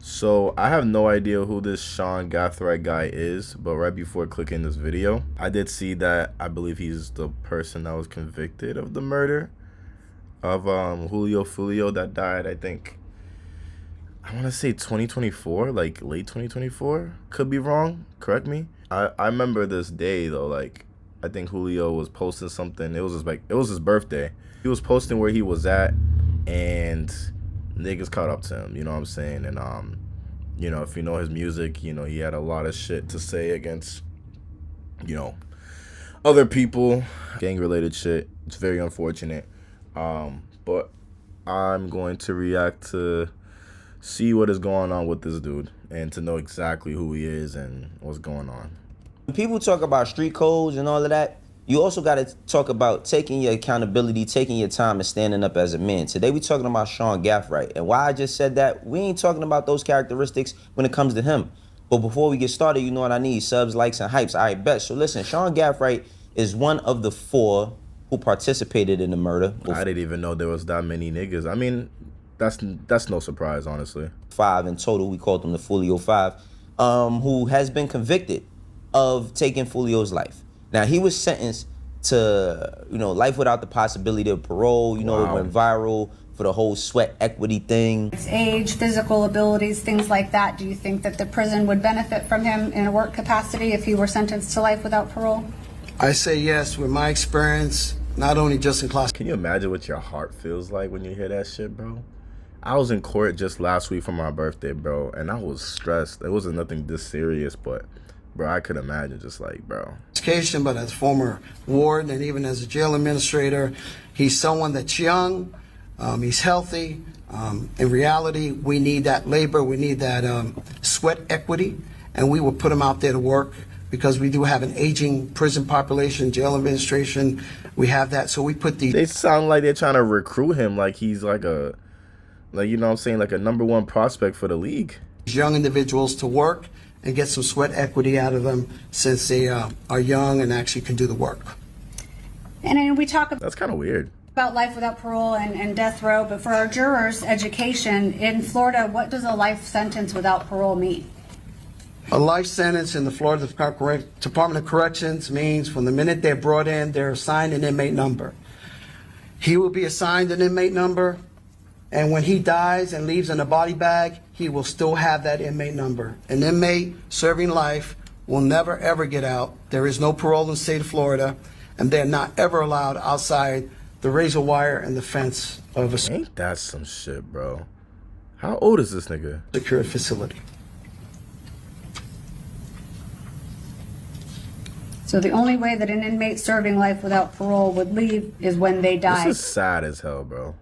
So I have no idea who this Sean Gathright guy is, but right before clicking this video, I did see that I believe he's the person that was convicted of the murder of Julio Fulio that died, I think, I want to say 2024, like late 2024. Could be wrong. Correct me. I remember this day though, like I think Julio was posting something. It was his birthday. He was posting where he was at, and niggas caught up to him, you know what I'm saying? And you know, if you know his music, you know, he had a lot of shit to say against, you know, other people, gang related shit. It's very unfortunate. But I'm going to react to see what is going on with this dude and to know exactly who he is and what's going on. When people talk about street codes and all of that, you also got to talk about taking your accountability, taking your time, and standing up as a man. Today we talking about Sean Gathright. And why I just said that, we ain't talking about those characteristics when it comes to him. But before we get started, you know what I need: subs, likes, and hypes. All right, bet. So listen, Sean Gathright is one of the 4 who participated in the murder. I didn't even know there was that many niggas. I mean, that's no surprise, honestly. 5 in total. We called them the Fulio 5, who has been convicted of taking Fulio's life. Now, he was sentenced to, you know, life without the possibility of parole. You know, It went viral for the whole sweat equity thing. His age, physical abilities, things like that. Do you think that the prison would benefit from him in a work capacity if he were sentenced to life without parole? I say yes, with my experience, not only just in class. Can you imagine what your heart feels like when you hear that shit, bro? I was in court just last week for my birthday, bro, and I was stressed. It wasn't nothing this serious, but bro, I could imagine just like, bro. Education, but as former warden and even as a jail administrator, he's someone that's young, he's healthy. In reality, we need that labor, we need that sweat equity, and we will put him out there to work because we do have an aging prison population, jail administration, we have that, so we put the... They sound like they're trying to recruit him like he's like a, like, you know what I'm saying, like a #1 prospect for the league. Young individuals to work and get some sweat equity out of them since they are young and actually can do the work. And then we talk That's kind of weird. about life without parole and death row, but for our jurors' education, in Florida, what does a life sentence without parole mean? A life sentence in the Florida Department of Corrections means from the minute they're brought in, they're assigned an inmate number. He will be assigned an inmate number, and when he dies and leaves in a body bag, he will still have that inmate number. An inmate serving life will never ever get out. There is no parole in the state of Florida, and they're not ever allowed outside the razor wire and the fence of a Ain't that some shit, bro? How old is this nigga? secured facility. So the only way that an inmate serving life without parole would leave is when they die This is sad as hell, bro.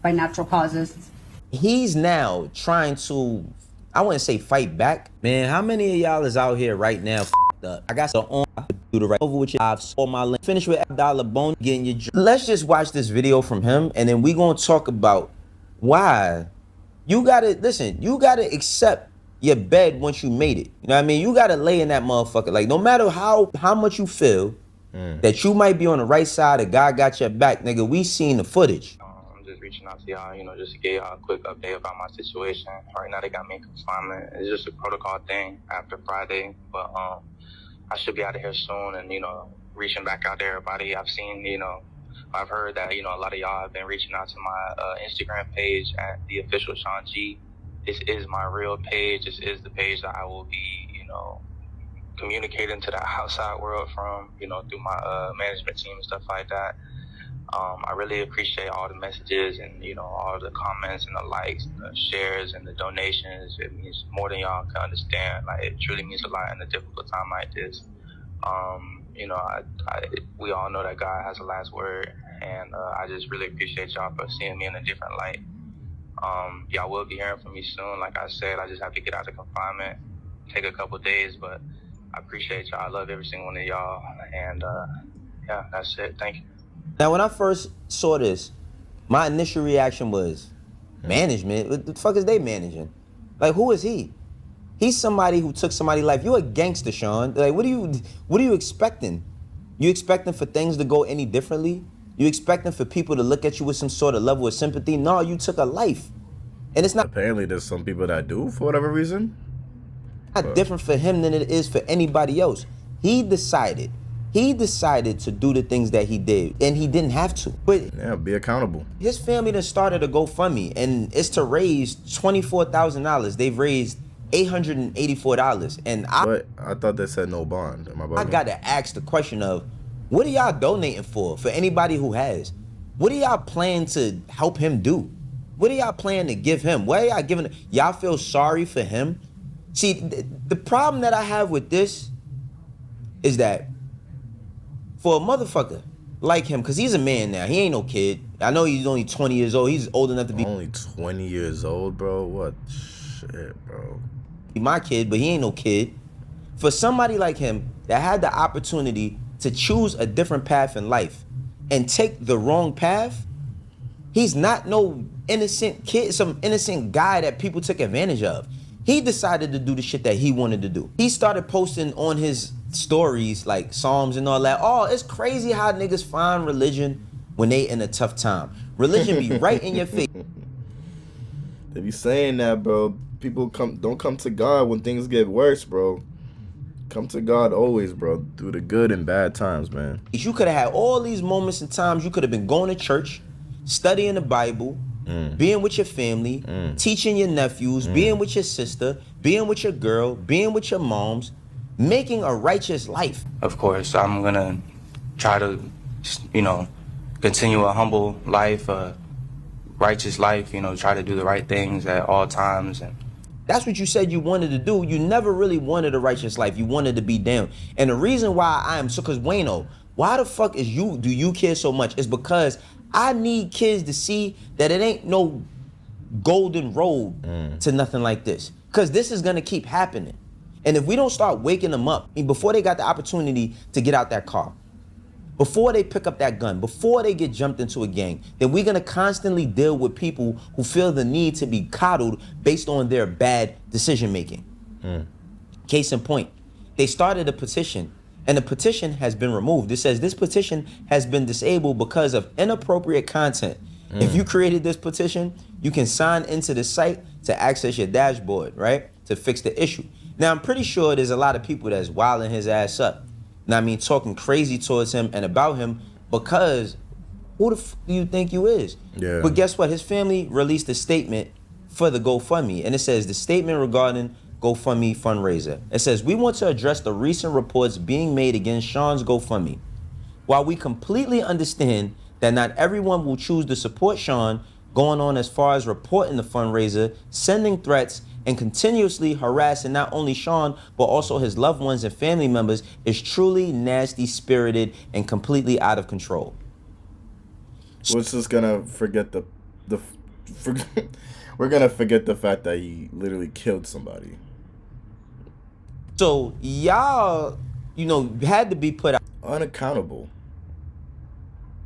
by natural causes. He's now trying to, I wouldn't say fight back. Man, how many of y'all is out here right now f***ed up? I got the on do the right over with your lives. All my link. Finish with Abdallah Bone getting your. Let's just watch this video from him, and then we gonna talk about why you gotta listen. You gotta accept your bed once you made it. You know what I mean? You gotta lay in that motherfucker. Like, no matter how much you feel that you might be on the right side, of God got your back, nigga. We seen the footage. I'm just reaching out to y'all, you know, just to give y'all a quick update about my situation. Right now they got me in confinement. It's just a protocol thing after Friday, but I should be out of here soon, and, you know, reaching back out to everybody. I've seen, you know, I've heard that, you know, a lot of y'all have been reaching out to my Instagram page at the official Sean G. This is my real page. This is the page that I will be, you know, communicating to the outside world from, you know, through my management team and stuff like that. I really appreciate all the messages and, you know, all the comments and the likes, and the shares and the donations. It means more than y'all can understand. Like, it truly means a lot in a difficult time like this. You know, we all know that God has the last word, and I just really appreciate y'all for seeing me in a different light. Y'all will be hearing from me soon. Like I said, I just have to get out of confinement, take a couple days, but I appreciate y'all. I love every single one of y'all, and yeah, that's it. Thank you. Now, when I first saw this, my initial reaction was, management? What the fuck is they managing? Like, who is he? He's somebody who took somebody's life. You're a gangster, Sean. Like, what are you expecting? You expecting for things to go any differently? You expecting for people to look at you with some sort of level of sympathy? No, you took a life. And it's not Apparently, there's some people that do for whatever reason. different for him than it is for anybody else. He decided to do the things that he did, and he didn't have to. But Yeah, be accountable. his family done started a GoFundMe, and it's to raise $24,000. They've raised $884, and But I thought they said no bond. Am I bugging? I got to ask the question of, what are y'all donating for? For anybody who has, what are y'all planning to help him do? What are y'all planning to give him? What are y'all giving? Y'all feel sorry for him? See, the problem that I have with this is that for a motherfucker like him, because he's a man now, he ain't no kid. I know he's only 20 years old. He's old enough to be Only 20 years old, bro? What shit, bro? my kid, but he ain't no kid. For somebody like him that had the opportunity to choose a different path in life and take the wrong path, he's not no innocent kid, some innocent guy that people took advantage of. He decided to do the shit that he wanted to do. He started posting on his stories like Psalms and all that. Oh, it's crazy how niggas find religion when they in a tough time. Religion be right in your face. They be saying that, bro. People don't come to God when things get worse, bro. Come to God always, bro. Through the good and bad times, man. You could have had all these moments and times. You could have been going to church, studying the Bible, being with your family, teaching your nephews, being with your sister, being with your girl, being with your moms, making a righteous life. Of course, I'm gonna try to, continue a humble life, a righteous life, try to do the right things at all times. And That's what you said you wanted to do. You never really wanted a righteous life. You wanted to be down. And the reason why because Wayno, why the fuck do you care so much? Is because I need kids to see that it ain't no golden road to nothing like this. Because this is gonna keep happening. And if we don't start waking them up, before they got the opportunity to get out that car, before they pick up that gun, before they get jumped into a gang, then we're gonna constantly deal with people who feel the need to be coddled based on their bad decision making. Case in point, they started a petition, and the petition has been removed. It says this petition has been disabled because of inappropriate content. If you created this petition, you can sign into the site to access your dashboard, right? To fix the issue. Now, I'm pretty sure there's a lot of people that's wilding his ass up. Talking crazy towards him and about him, because who the f do you think you is? Yeah. But guess what? His family released a statement for the GoFundMe, and it says the statement regarding GoFundMe fundraiser. It says, we want to address the recent reports being made against Sean's GoFundMe. While we completely understand that not everyone will choose to support Sean, going on as far as reporting the fundraiser, sending threats, and continuously harassing not only Sean, but also his loved ones and family members is truly nasty spirited and completely out of control. We're just gonna forget we're gonna forget the fact that he literally killed somebody. So y'all, had to be put Unaccountable.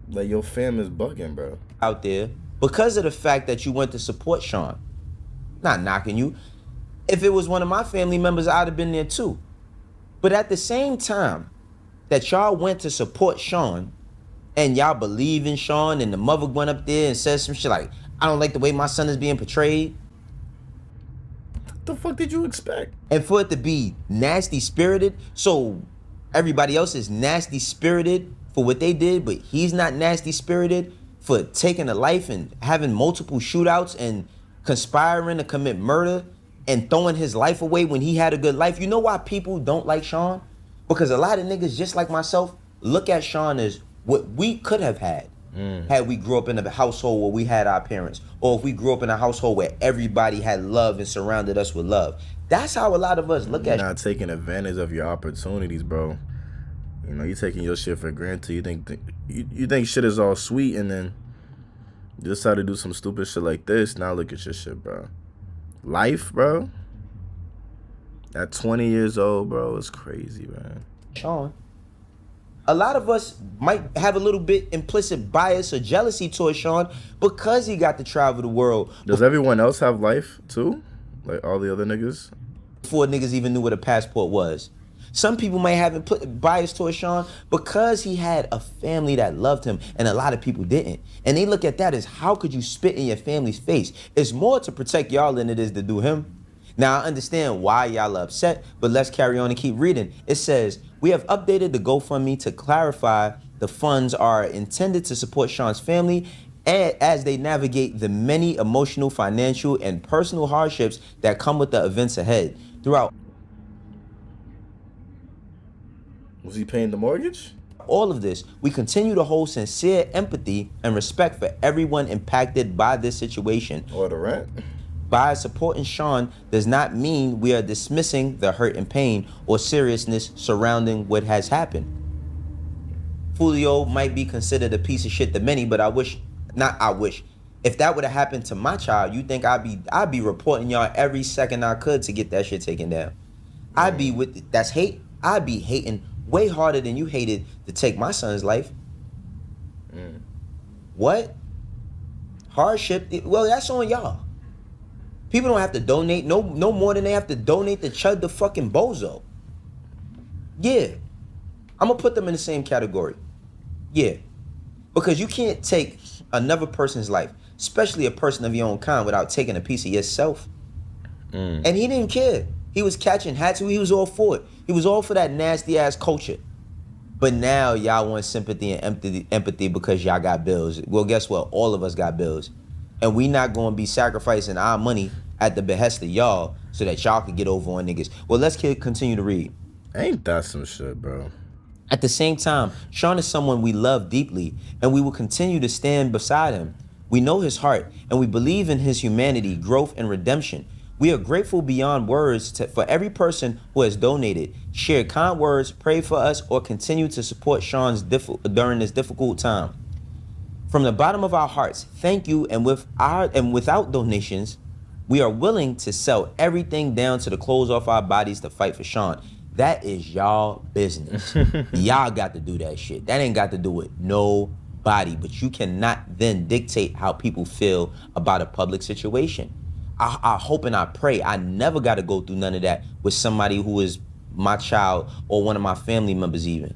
Like, your fam is bugging, bro. out there because of the fact that you went to support Sean. Not knocking you. If it was one of my family members, I'd have been there too. But at the same time that y'all went to support Sean and y'all believe in Sean, and the mother went up there and said some shit like, I don't like the way my son is being portrayed. What the fuck did you expect? And for it to be nasty spirited, so everybody else is nasty spirited for what they did, but he's not nasty spirited for taking a life and having multiple shootouts and conspiring to commit murder and throwing his life away when he had a good life. You know why people don't like Sean? Because a lot of niggas just like myself look at Sean as what we could have had had we grew up in a household where we had our parents, or if we grew up in a household where everybody had love and surrounded us with love. That's how a lot of us look You're at not taking advantage of your opportunities, bro. You're taking your shit for granted. You think shit is all sweet, and then you decide to do some stupid shit like this. Now look at your shit, bro. Life, bro. At 20 years old, bro, it's crazy, man. Sean. A lot of us might have a little bit implicit bias or jealousy towards Sean because he got to travel the world. Does everyone else have life too? Like all the other niggas? Before niggas even knew what a passport was. Some people might have put bias towards Sean because he had a family that loved him and a lot of people didn't. And they look at that as, how could you spit in your family's face? It's more to protect y'all than it is to do him. Now, I understand why y'all are upset, but let's carry on and keep reading. It says, we have updated the GoFundMe to clarify the funds are intended to support Sean's family as they navigate the many emotional, financial, and personal hardships that come with the events ahead. Throughout Was he paying the mortgage? all of this, we continue to hold sincere empathy and respect for everyone impacted by this situation. Or the rent? By supporting Sean does not mean we are dismissing the hurt and pain or seriousness surrounding what has happened. Fulio might be considered a piece of shit to many, but if that would have happened to my child, you think I'd be reporting y'all every second I could to get that shit taken down. I'd be that's hate. I'd be hating way harder than you hated to take my son's life. What? Hardship? Well, that's on y'all. People don't have to donate no more than they have to donate to Chud the fucking bozo. Yeah. I'm gonna put them in the same category. Yeah. Because you can't take another person's life, especially a person of your own kind, without taking a piece of yourself. And he didn't care. He was catching hats. He was all for it. He was all for that nasty ass culture. But now y'all want sympathy and empathy because y'all got bills. Well, guess what? All of us got bills. And we not going to be sacrificing our money at the behest of y'all so that y'all can get over on niggas. Well, let's continue to read. Ain't that some shit, bro? At the same time, Sean is someone we love deeply, and we will continue to stand beside him. We know his heart, and we believe in his humanity, growth, and redemption. We are grateful beyond words for every person who has donated, shared kind words, prayed for us, or continued to support Sean during this difficult time. From the bottom of our hearts, thank you, and without donations, we are willing to sell everything down to the clothes off our bodies to fight for Sean. That is y'all business. Y'all got to do that shit. That ain't got to do with nobody, but you cannot then dictate how people feel about a public situation. I hope and I pray I never got to go through none of that with somebody who is my child or one of my family members even.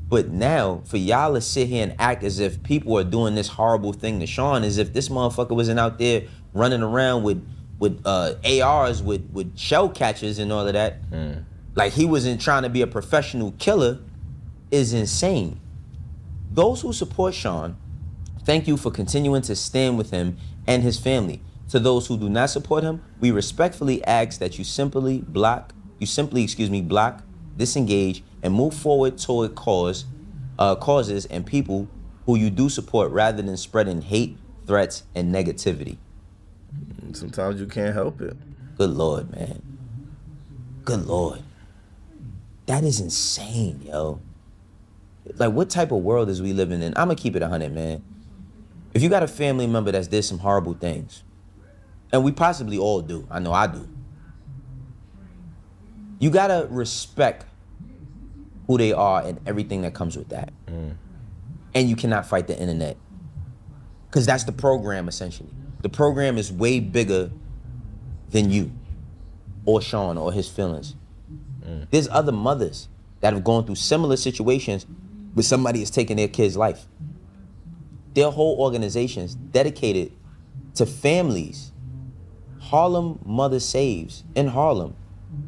But now, for y'all to sit here and act as if people are doing this horrible thing to Sean, as if this motherfucker wasn't out there running around with ARs, with shell catchers and all of that, like he wasn't trying to be a professional killer, is insane. Those who support Sean, thank you for continuing to stand with him and his family. To those who do not support him, we respectfully ask that you simply block, disengage, and move forward toward causes and people who you do support rather than spreading hate, threats, and negativity. Sometimes you can't help it. Good Lord, man. Good Lord. That is insane, yo. Like, what type of world is we living in? I'm gonna keep it 100, man. If you got a family member that's did some horrible things, and we possibly all do, I know I do, you gotta respect who they are and everything that comes with that. And you cannot fight the internet. Because that's the program, essentially. The program is way bigger than you or Sean or his feelings. There's other mothers that have gone through similar situations where somebody is taking their kid's life. There are whole organizations dedicated to families. Harlem Mother Saves in Harlem,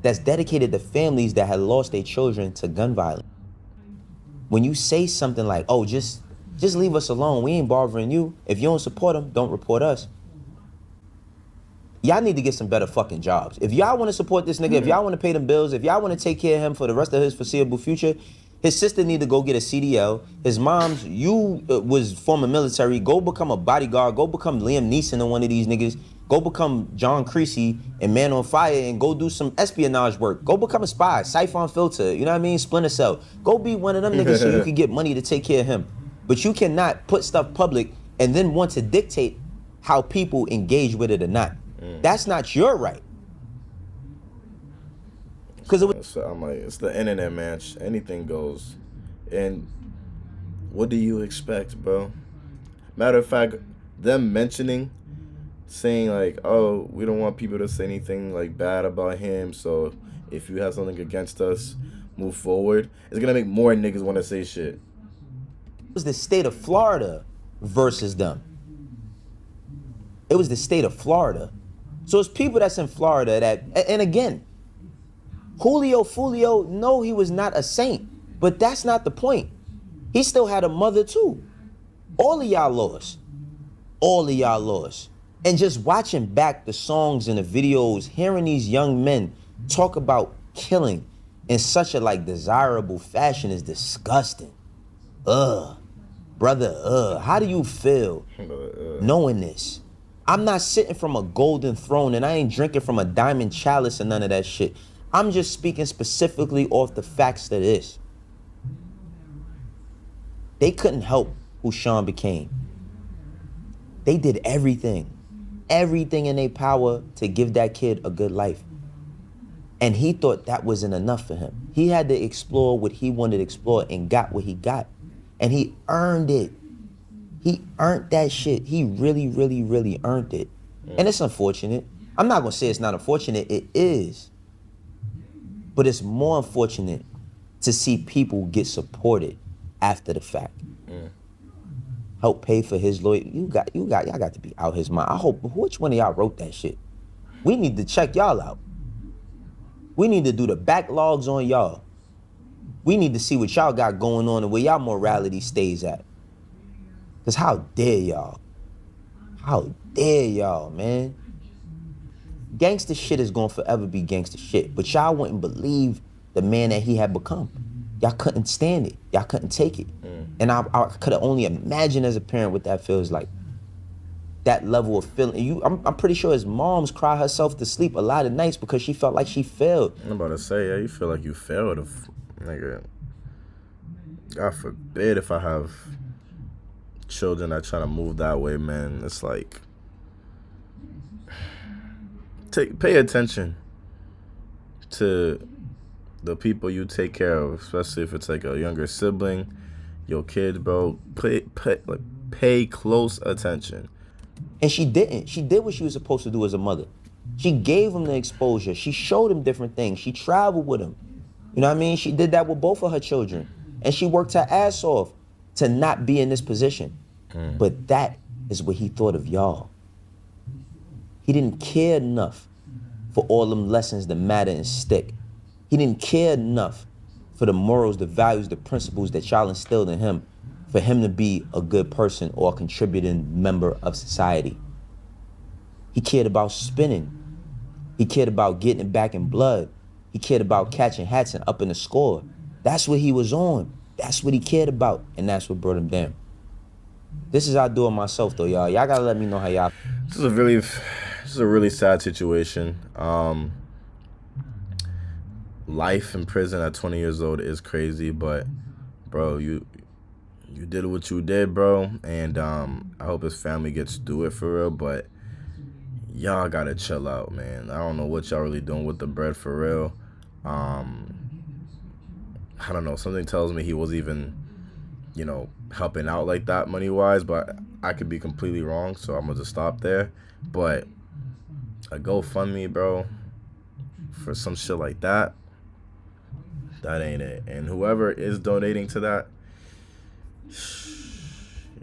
that's dedicated to families that had lost their children to gun violence. When you say something like, oh, just leave us alone, we ain't bothering you. If you don't support them, don't report us. Y'all need to get some better fucking jobs. If y'all want to support this nigga, if y'all want to pay them bills, if y'all want to take care of him for the rest of his foreseeable future, his sister need to go get a CDL. His mom's, was former military, go become a bodyguard, go become Liam Neeson or one of these niggas. Go become John Creasy and Man on Fire and go do some espionage work. Go become a spy, Siphon Filter, you know what I mean? Splinter Cell. Go be one of them niggas so you can get money to take care of him. But you cannot put stuff public and then want to dictate how people engage with it or not. That's not your right. So I'm like, it's the internet, man. Anything goes. And what do you expect, bro? Matter of fact, them saying like, oh, we don't want people to say anything like bad about him, so if you have something against us, move forward, it's gonna make more niggas want to say shit. It was the state of Florida versus them. It was the state of Florida. So it's people that's in Florida that, and again, Julio Fulio, no, he was not a saint, but that's not the point. He still had a mother too. All of y'all lost. All of y'all lost. And just watching back the songs and the videos, hearing these young men talk about killing in such a like desirable fashion is disgusting. Brother, how do you feel knowing this? I'm not sitting from a golden throne and I ain't drinking from a diamond chalice and none of that shit. I'm just speaking specifically off the facts of this. They couldn't help who Sean became. They did everything in their power to give that kid a good life. And he thought that wasn't enough for him. He had to explore what he wanted to explore and got what he got. And he earned it. He earned that shit. He really, really, really earned it. And it's unfortunate. I'm not gonna say it's not unfortunate, it is. But it's more unfortunate to see people get supported after the fact. Help pay for his lawyer. Y'all got to be out his mind. I hope, which one of y'all wrote that shit? We need to check y'all out. We need to do the backlogs on y'all. We need to see what y'all got going on and where y'all morality stays at. Cause how dare y'all? How dare y'all, man? Gangster shit is gonna forever be gangster shit, but y'all wouldn't believe the man that he had become. Y'all couldn't stand it. Y'all couldn't take it. And I could have only imagined as a parent what that feels like. That level of feeling. I'm pretty sure his mom's cried herself to sleep a lot of nights because she felt like she failed. I'm about to say, yeah, you feel like you failed. Nigga, God forbid if I have children that trying to move that way, man. It's like, pay attention to the people you take care of, especially if it's like a younger sibling, your kids, bro. Pay close attention. And she didn't. She did what she was supposed to do as a mother. She gave him the exposure. She showed him different things. She traveled with him. You know what I mean? She did that with both of her children. And she worked her ass off to not be in this position. But that is what he thought of y'all. He didn't care enough for all them lessons that matter and stick. He didn't care enough for the morals, the values, the principles that y'all instilled in him for him to be a good person or a contributing member of society. He cared about spinning. He cared about getting it back in blood. He cared about catching hats and upping the score. That's what he was on. That's what he cared about, and that's what brought him down. This is how I do it myself, though, y'all. Y'all gotta let me know how y'all. This is a really sad situation. Life in prison at 20 years old is crazy, but bro, you did what you did, bro, and I hope his family gets through it for real, but y'all gotta chill out, man. I don't know what y'all really doing with the bread for real. I don't know, something tells me he wasn't even, helping out like that money-wise, but I could be completely wrong, so I'm gonna just stop there. But a GoFundMe, bro, for some shit like that ain't it. And whoever is donating to that,